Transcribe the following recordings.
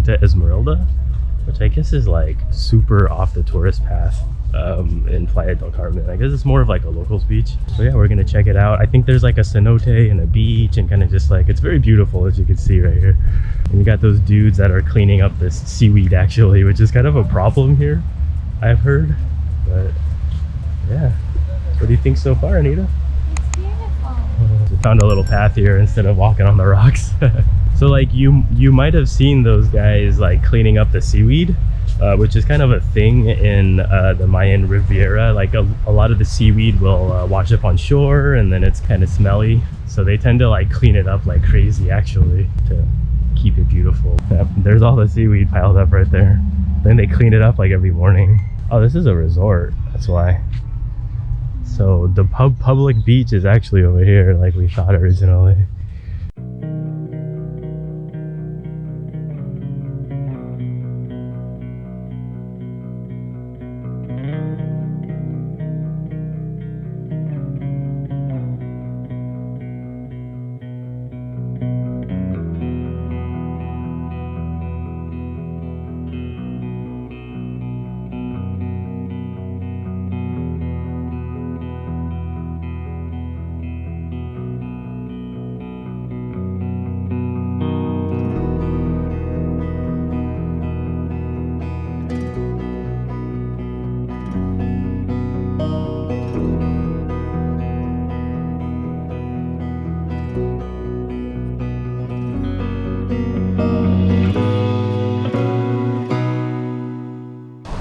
Punta Esmeralda, which I guess is like super off the tourist path in Playa del Carmen. I guess it's more of like a locals beach. So yeah, we're gonna check it out. I think there's like a cenote and a beach and kind of just like, it's very beautiful, as you can see right here. And you got those dudes that are cleaning up this seaweed actually, which is kind of a problem here, I've heard. But yeah, what do you think so far, Anita? It's beautiful. We found a little path here instead of walking on the rocks. So like you might have seen those guys like cleaning up the seaweed, which is kind of a thing in the Mayan Riviera. Like a lot of the seaweed will wash up on shore and then it's kind of smelly. So they tend to like clean it up like crazy actually to keep it beautiful. Yep, there's all the seaweed piled up right there. Then they clean it up like every morning. Oh, this is a resort, that's why. So the public beach is actually over here like we thought originally.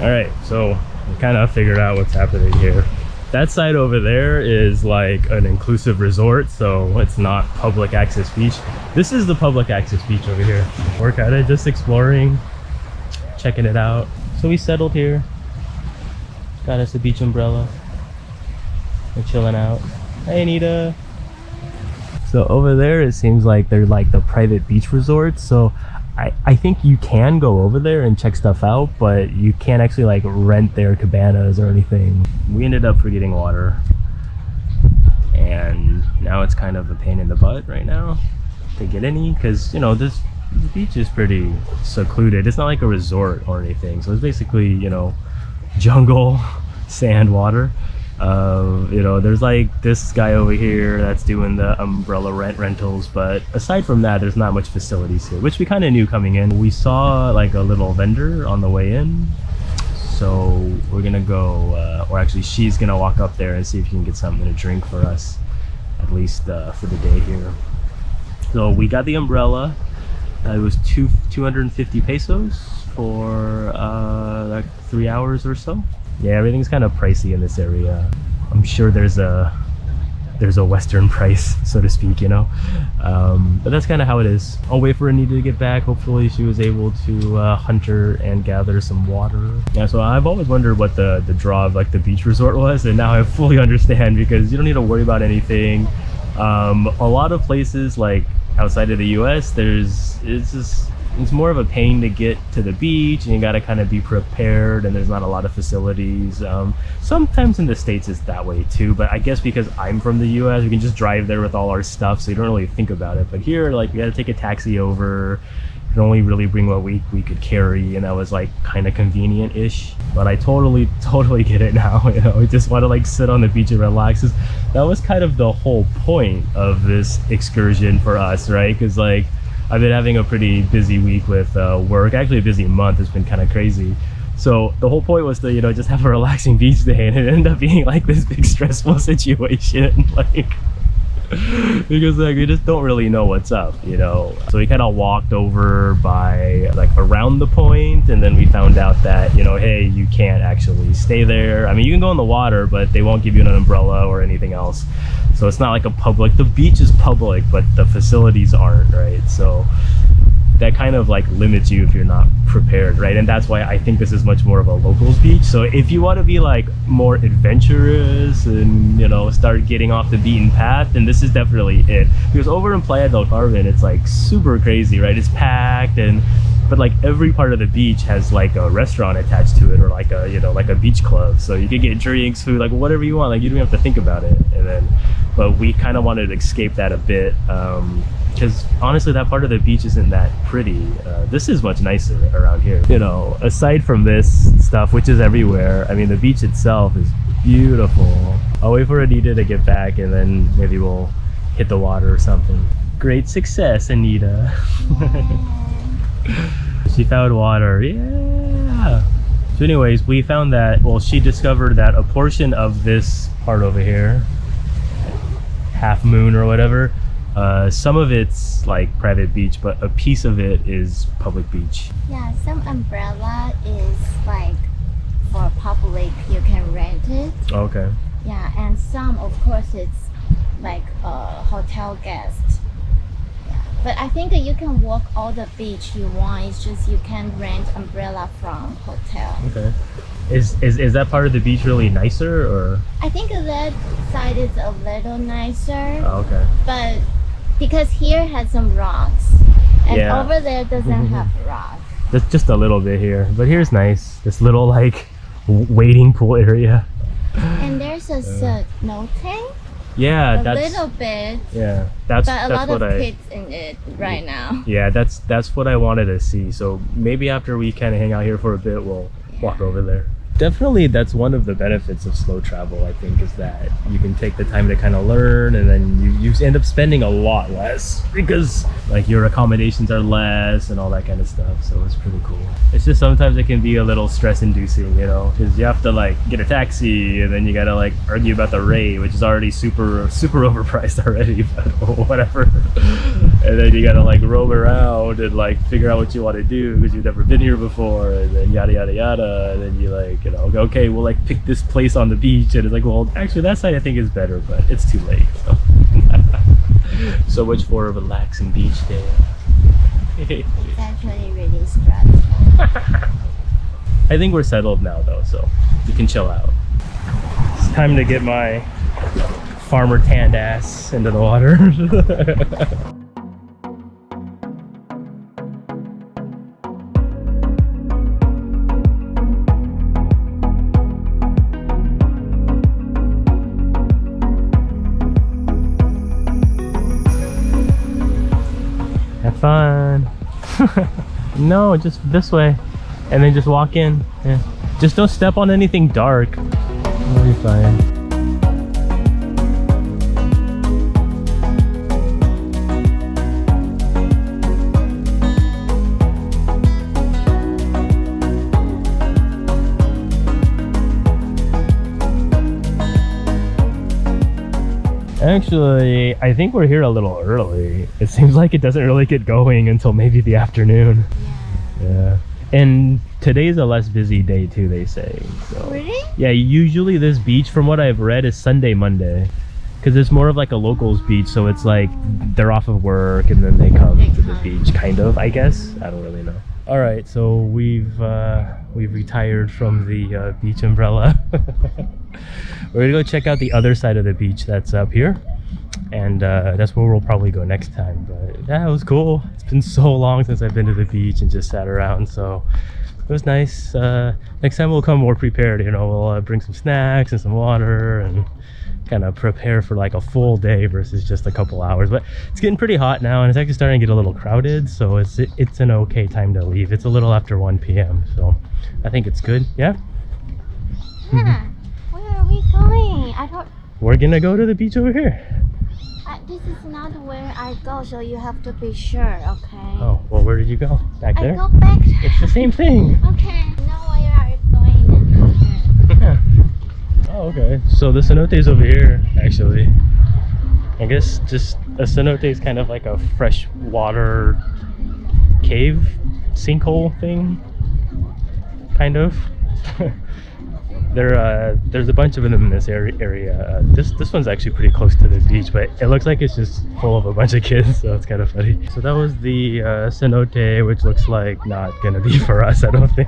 All right, so we kind of figured out what's happening here. That side over there is like an inclusive resort, so it's not public access beach. This is the public access beach over here. We're kind of just exploring, checking it out. So we settled here, got us a beach umbrella. We're chilling out. Hey, Anita. So over there, it seems like they're like the private beach resorts. So I think you can go over there and check stuff out, but you can't actually like rent their cabanas or anything. We ended up forgetting water, and now it's kind of a pain in the butt right now to get any, because you know the beach is pretty secluded. It's not like a resort or anything, so it's basically, you know, jungle, sand, water. You know, there's like this guy over here that's doing the umbrella rentals, but aside from that, there's not much facilities here, which we kind of knew coming in. We saw like a little vendor on the way in, so we're gonna go, or actually she's gonna walk up there and see if she can get something to drink for us, at least for the day here. So we got the umbrella. It was 250 pesos for like 3 hours or so. Yeah, everything's kind of pricey in this area. I'm sure there's a Western price, so to speak, you know. But that's kind of how it is. I'll wait for Anita to get back. Hopefully she was able to hunter and gather some water. Yeah, so I've always wondered what the draw of like the beach resort was, and now I fully understand, because you don't need to worry about anything. A lot of places like outside of the US, it's more of a pain to get to the beach, and you got to kind of be prepared, and there's not a lot of facilities. Sometimes in the States it's that way too, but I guess because I'm from the US, we can just drive there with all our stuff, so you don't really think about it. But here, like, we had to take a taxi over. You can only really bring what we could carry, and that was like kind of convenient-ish. But I totally get it now. You know, we just want to like sit on the beach and relax. That was kind of the whole point of this excursion for us, right? Because like, I've been having a pretty busy week with work, actually a busy month. It's been kind of crazy. So the whole point was to, you know, just have a relaxing beach day, and it ended up being like this big stressful situation, like, because like we just don't really know what's up, you know. So we kind of walked over by like around the point, and then we found out that, you know, hey, you can't actually stay there. I mean, you can go in the water, but they won't give you an umbrella or anything else. So it's not like a public, the beach is public, but the facilities aren't, right? So that kind of like limits you if you're not prepared, right? And that's why I think this is much more of a locals beach. So if you want to be like more adventurous and, you know, start getting off the beaten path, then this is definitely it. Because over in Playa del Carmen, it's like super crazy, right? It's packed, and but like every part of the beach has like a restaurant attached to it, or like a, you know, like a beach club, so you can get drinks, food, like whatever you want, like you don't have to think about it. And then, but we kind of wanted to escape that a bit, because honestly that part of the beach isn't that pretty. This is much nicer around here, you know, aside from this stuff which is everywhere. I mean, the beach itself is beautiful. I'll wait for Anita to get back and then maybe we'll hit the water or something. Great success, Anita. She found water. Yeah. So anyways, we found that, well, she discovered that a portion of this part over here, Half Moon or whatever, some of it's like private beach, but a piece of it is public beach. Yeah, some umbrella is like for public, you can rent it. Okay. Yeah, and some of course it's like a hotel guest. Yeah, but I think that you can walk all the beach you want. It's just you can rent umbrella from hotel. Okay. Is that part of the beach really nicer, or? I think that side is a little nicer. Oh, okay. But because here has some rocks, and yeah, over there doesn't have rocks. Just a little bit here, but here's nice. This little like wading pool area. And there's a cenote. Yeah, a little bit. Yeah, that's but a that's lot what of kids in it right now. Yeah, that's what I wanted to see. So maybe after we kind of hang out here for a bit, we'll walk over there. Definitely, that's one of the benefits of slow travel, I think, is that you can take the time to kind of learn, and then you end up spending a lot less because like your accommodations are less and all that kind of stuff. So it's pretty cool. It's just sometimes it can be a little stress inducing, you know, because you have to like get a taxi and then you gotta like argue about the rate, which is already super overpriced already, but whatever. And then you gotta like roam around and like figure out what you want to do because you've never been here before, and then yada yada yada, and then you like, you know, okay, we'll like pick this place on the beach, and it's like, well, actually that side I think is better, but it's too late. So much for a relaxing beach day. It's actually really stressful. I think we're settled now though, so we can chill out. It's time to get my farmer tanned ass into the water. Fun. No, just this way, and then just walk in. Yeah. Just don't step on anything dark. It'll be fine. Actually, I think we're here a little early. It seems like it doesn't really get going until maybe the afternoon. Yeah. And today's a less busy day too, they say. So. Really? Yeah, usually this beach, from what I've read, is Sunday, Monday. Because it's more of like a locals beach, so it's like they're off of work and then they come to the beach, kind of, I guess. I don't really know. All right, so we've retired from the beach umbrella. We're gonna go check out the other side of the beach that's up here, and that's where we'll probably go next time. But yeah, it was cool. It's been so long since I've been to the beach and just sat around, so it was nice. Next time we'll come more prepared, you know. We'll bring some snacks and some water and kind of prepare for like a full day versus just a couple hours. But it's getting pretty hot now, and it's actually starting to get a little crowded, so it's an okay time to leave. It's a little after 1 p.m, so I think it's good. Yeah. Where are we going? I don't. We're gonna go to the beach over here. This is not where I go, so you have to be sure, okay? Oh, well, where did you go? Back there? I go back. It's the same thing. Okay, know where are you going? Yeah. Oh, okay. So the cenote is over here, actually. I guess just a cenote is kind of like a freshwater cave sinkhole thing, kind of. There's a bunch of them in this area. This one's actually pretty close to the beach, but it looks like it's just full of a bunch of kids, so it's kind of funny. So that was the cenote, which looks like not gonna be for us, I don't think.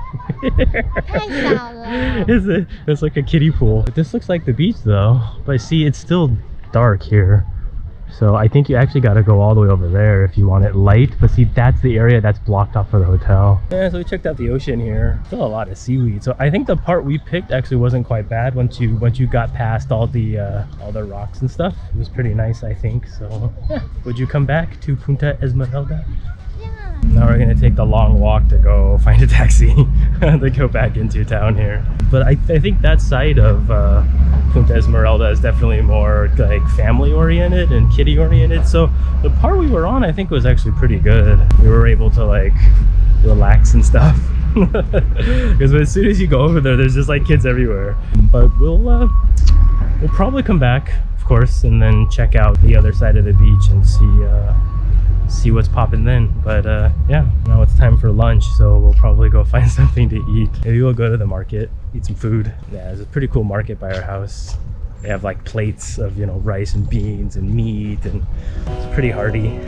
It's like a kiddie pool. But this looks like the beach though, but see, it's still dark here. So I think you actually got to go all the way over there if you want it light. But see, that's the area that's blocked off for the hotel. Yeah, so we checked out the ocean here. Still a lot of seaweed. So I think the part we picked actually wasn't quite bad once you got past all the rocks and stuff. It was pretty nice, I think. So yeah, would you come back to Punta Esmeralda? Yeah. Now we're gonna take the long walk to go find a taxi to go back into town here. But I think that side of Punta Esmeralda is definitely more like family oriented and kiddie oriented. So the part we were on, I think, was actually pretty good. We were able to like relax and stuff. Because as soon as you go over there, there's just like kids everywhere. But we'll probably come back, of course, and then check out the other side of the beach and see what's popping then. But yeah, now it's time for lunch, so we'll probably go find something to eat. Maybe we'll go to the market, eat some food. Yeah, there's a pretty cool market by our house. They have like plates of, you know, rice and beans and meat, and it's pretty hearty.